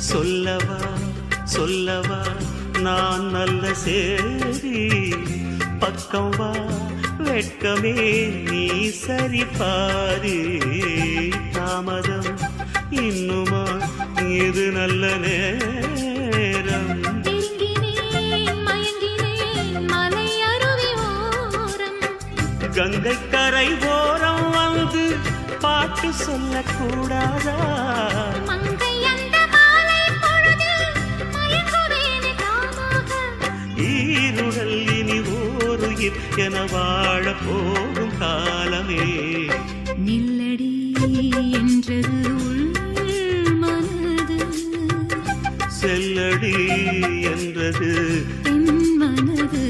சொல்லவா சொல்லவா நான் நல்ல சேரி பக்கம் வா வெட்கமே நீ சரி பாரு தாமதம் இன்னுமா இது நல்ல நேரம் கங்கை கரை ஓரம் வந்து பாட்டு சொல்லக்கூடாதா ஈருடல் இனி ஓருயிர் என வாழ போகும் காலமே நில்லடி என்றது உள் மனது செல்லடி என்றது என் மனது